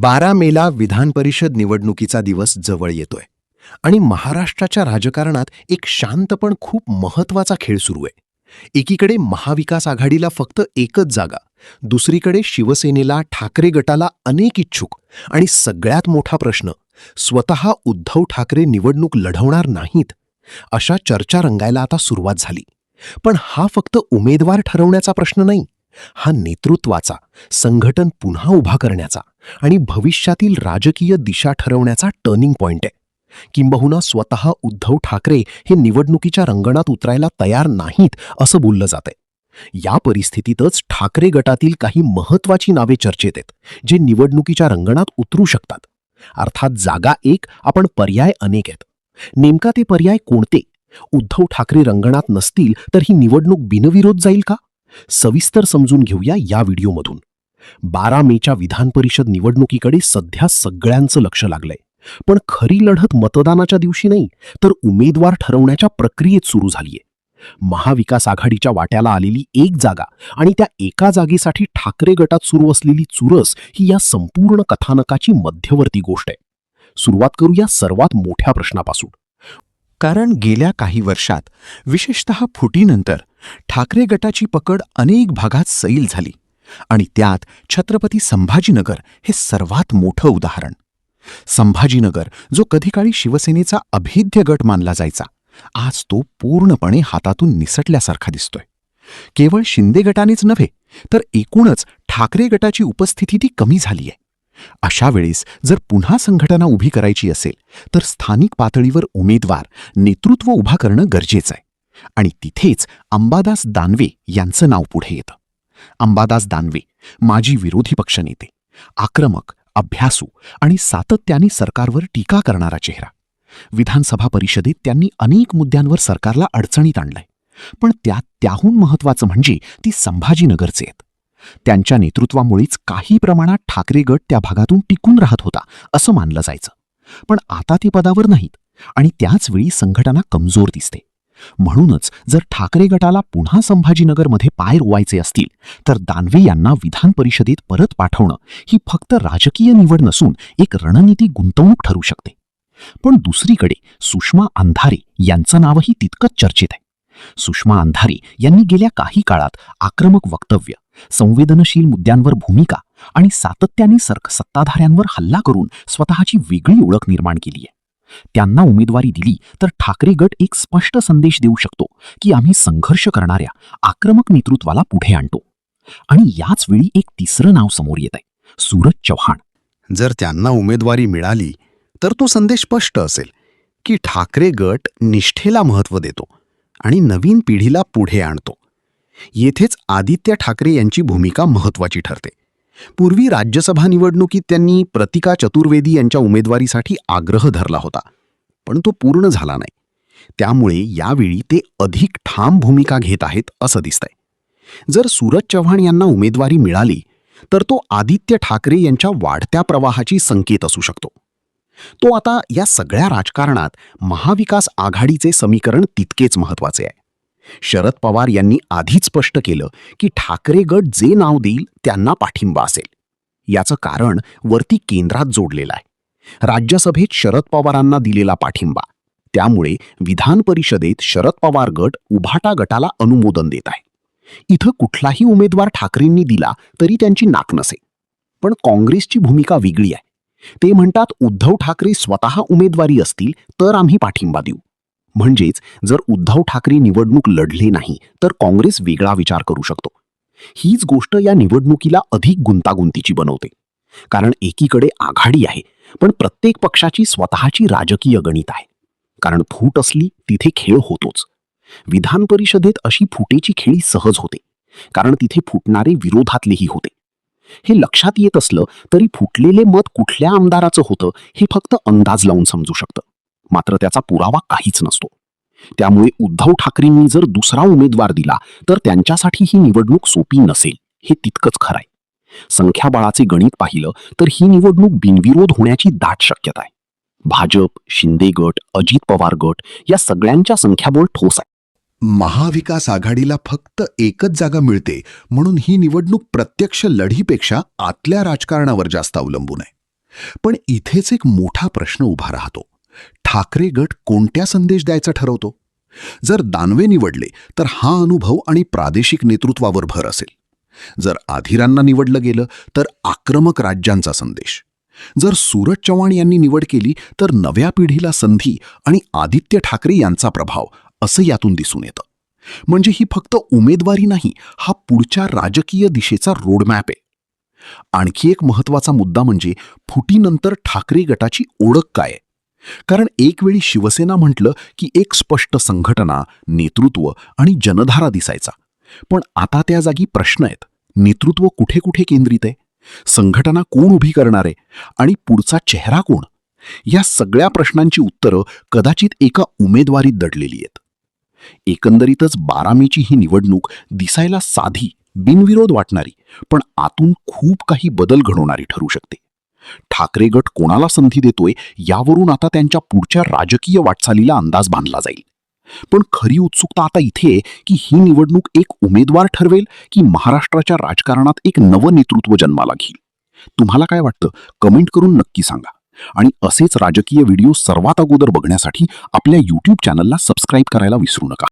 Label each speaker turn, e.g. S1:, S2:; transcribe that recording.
S1: 12 मेला विधान परिषद निवडणुकीचा दिवस जवळ येतोय आणि महाराष्ट्राच्या राजकारणात एक शांत पण खूप महत्वाचा खेळ सुरू आहे. एकीकडे महाविकास आघाडीला फक्त एकच जागा, दुसरीकडे शिवसेनेला, ठाकरे गटाला अनेक इच्छुक आणि सगळ्यात मोठा प्रश्न, स्वतः उद्धव ठाकरे निवडणूक लढवणार नाहीत. अशा चर्चा रंगायला आता सुरुवात झाली. पण हा फक्त उमेदवार ठरवण्याचा प्रश्न नाही, हा नेतृत्वाचा, संघटन पुन्हा उभा करण्याचा आणि भविष्यातील राजकीय दिशा ठरवण्याचा टर्निंग पॉइंट आहे. किंबहुना स्वतः उद्धव ठाकरे हे निवडणुकीच्या रंगणात उतरायला तयार नाहीत असं बोललं जातंय. या परिस्थितीतच ठाकरे गटातील काही महत्त्वाची नावे चर्चेत आहेत, जे निवडणुकीच्या रंगणात उतरू शकतात. अर्थात जागा एक, आपण पर्याय अनेक आहेत. नेमका ते पर्याय कोणते? उद्धव ठाकरे रंगणात नसतील तर ही निवडणूक बिनविरोध जाईल का? सविस्तर समजून घेऊया या व्हिडिओमधून. 12 मेच्या विधान परिषद निवडणुकीकडे सध्या सगळ्यांचं लक्ष लागलंय. पण खरी लढत मतदानाच्या दिवशी नाही, तर उमेदवार ठरवण्याच्या प्रक्रियेत सुरू झालीय. महाविकास आघाडीच्या वाट्याला आलेली एक जागा आणि त्या एका जागेसाठी ठाकरे गटात सुरू असलेली चुरस ही या संपूर्ण कथानकाची मध्यवर्ती गोष्ट आहे. सुरुवात करूया सर्वात मोठ्या प्रश्नापासून. कारण गेल्या काही वर्षात, विशेषतः फुटीनंतर, ठाकरे गटाची पकड अनेक भागात सैल झाली आणि त्यात छत्रपती संभाजीनगर हे सर्वात मोठं उदाहरण. संभाजीनगर, जो कधीकाळी शिवसेनेचा अभेद्य गट मानला जायचा, आज तो पूर्णपणे हातातून निसटल्यासारखा दिसतोय. केवळ शिंदे गटानेच नव्हे, तर एकूणच ठाकरे गटाची उपस्थिती ती कमी झालीय. अशा वेळेस जर पुन्हा संघटना उभी करायची असेल, तर स्थानिक पातळीवर उमेदवार, नेतृत्व उभा करणं गरजेचं आहे. आणि तिथेच अंबादास दानवे यांचं नाव पुढे येतं. अंबादास दानवे माजी विरोधी पक्षनेते, आक्रमक, अभ्यासू आणि सातत्याने सरकारवर टीका करणारा चेहरा. विधानसभा परिषदेत त्यांनी अनेक मुद्द्यांवर सरकारला अडचणीत आणलंय. पण त्याहून महत्त्वाचं म्हणजे ती संभाजीनगरचे आहेत. त्यांच्या नेतृत्वामुळेच काही प्रमाणात ठाकरे गट त्या भागातून टिकून राहत होता असं मानलं जायचं. पण आता ते पदावर नाहीत आणि त्याचवेळी संघटना कमजोर दिसते. म्हणूनच जर ठाकरे गटाला पुन्हा संभाजीनगरमध्ये पाय रोवायचे असतील, तर दानवे यांना विधान परिषदेत परत पाठवणं ही फक्त राजकीय निवड नसून एक रणनीती गुंतवणूक ठरू शकते. पण दुसरीकडे सुषमा अंधारे यांचं नावही तितकंच चर्चेत आहे. सुषमा अंधारे यांनी गेल्या काही काळात आक्रमक वक्तव्य, संवेदनशील मुद्द्यांवर भूमिका आणि सातत्याने सत्ताधाऱ्यांवर हल्ला करून स्वतःची वेगळी ओळख निर्माण केली आहे. त्यांना उमेदवारी दिली तर ठाकरे गट एक स्पष्ट संदेश देऊ शकतो की आम्ही संघर्ष करणाऱ्या आक्रमक नेतृत्वाला पुढे आणतो. आणि याच वेळी एक तिसरं नाव समोर येत आहे, सूरज चव्हाण.
S2: जर त्यांना उमेदवारी मिळाली तर तो संदेश स्पष्ट असेल की ठाकरे गट निष्ठेला महत्त्व देतो आणि नवीन पिढीला पुढे आणतो. येथेच आदित्य ठाकरे यांची भूमिका महत्त्वाची ठरते. पूर्वी राज्यसभा निवडणुकीत त्यांनी प्रतिका चतुर्वेदी यांच्या उमेदवारीसाठी आग्रह धरला होता, पण तो पूर्ण झाला नाही. त्यामुळे यावेळी ते अधिक ठाम भूमिका घेत आहेत असं दिसतंय. जर सूरज चव्हाण यांना उमेदवारी मिळाली तर तो आदित्य ठाकरे यांच्या वाढत्या प्रवाहाची संकेत असू शकतो. तो आता या सगळ्या राजकारणात महाविकास आघाडीचे समीकरण तितकेच महत्त्वाचे आहे. शरद पवार यांनी आधीच स्पष्ट केलं की ठाकरे गट जे नाव देईल त्यांना पाठिंबा असेल. याचं कारण वरती केंद्रात जोडलेलं आहे. राज्यसभेत शरद पवारांना दिलेला पाठिंबा, त्यामुळे विधान परिषदेत शरद पवार गट उभाटा गटाला अनुमोदन देत आहे. इथं कुठलाही उमेदवार ठाकरेंनी दिला तरी त्यांची नाक नसे. पण काँग्रेसची भूमिका वेगळी आहे. ते म्हणतात, उद्धव ठाकरे स्वतः उमेदवारी असतील तर आम्ही पाठिंबा देऊ. म्हणजेच जर उद्धव ठाकरे निवडणूक लढले नाही तर काँग्रेस वेगळा विचार करू शकतो. हीच गोष्ट या निवडणुकीला अधिक गुंतागुंतीची बनवते. कारण एकीकडे आघाडी आहे, पण प्रत्येक पक्षाची स्वतःची राजकीय गणित आहे. कारण फूट असली तिथे खेळ होतोच. विधान परिषदेत अशी फुटेची खेळी सहज होते, कारण तिथे फुटणारे विरोधातलेही होते. हे लक्षात येत असलं तरी फुटलेले मत कुठल्या आमदाराचं होतं हे फक्त अंदाज लावून समजू शकतं. मात्र त्याचा पुरावा काहीच नसतो. त्यामुळे उद्धव ठाकरेंनी जर दुसरा उमेदवार दिला तर त्यांच्यासाठी ही निवडणूक सोपी नसेल, हे तितकंच खरं आहे. संख्याबळाचे गणित पाहिलं तर ही निवडणूक बिनविरोध होण्याची दाट शक्यता आहे. भाजप, शिंदे गट, अजित पवार गट या सगळ्यांच्या संख्याबळ ठोस आहे.
S1: महाविकास आघाडीला फक्त एकच जागा मिळते म्हणून ही निवडणूक प्रत्यक्ष लढीपेक्षा आतल्या राजकारणावर जास्त अवलंबून आहे. पण इथेच एक मोठा प्रश्न उभा राहतो. ठाकरे गट कोणत्या संदेश द्यायचा ठरवतो? जर दानवे निवडले तर हा अनुभव आणि प्रादेशिक नेतृत्वावर भर असेल. जर आधिरांना निवडलं गेलं तर आक्रमक राज्यांचा संदेश. जर सूरज चव्हाण यांनी निवड केली तर नव्या पिढीला संधी आणि आदित्य ठाकरे यांचा प्रभाव, असं यातून दिसून येतं. म्हणजे ही फक्त उमेदवारी नाही, हा पुढच्या राजकीय दिशेचा रोडमॅप आहे. आणखी एक महत्त्वाचा मुद्दा म्हणजे फुटीनंतर ठाकरे गटाची ओळख काय आहे. कारण एक वेळी शिवसेना म्हटलं की एक स्पष्ट संघटना, नेतृत्व आणि जनधारा दिसायचा. पण आता त्या जागी प्रश्न आहेत. नेतृत्व कुठे कुठे केंद्रित आहे? संघटना कोण उभी करणार आहे? आणि पुढचा चेहरा कोण? या सगळ्या प्रश्नांची उत्तरं कदाचित एका उमेदवारीत दडलेली आहेत. एकंदरीतच 12 मेची ही निवडणूक दिसायला साधी, बिनविरोध वाटणारी, पण आतून खूप काही बदल घडवणारी ठरू शकते. ठाकरे गट कोणाला संधी देतोय यावरून आता त्यांच्या पुढच्या राजकीय वाटचालीला अंदाज बांधला जाईल. पण खरी उत्सुकता आता इथे आहे की ही निवडणूक एक उमेदवार ठरवेल की महाराष्ट्राच्या राजकारणात एक नवं नेतृत्व जन्माला घेईल. तुम्हाला काय वाटतं? कमेंट करून नक्की सांगा. आणि असेच राजकीय व्हिडिओ सर्वात अगोदर बघण्यासाठी आपल्या YouTube चॅनलला सबस्क्राईब करायला विसरू नका.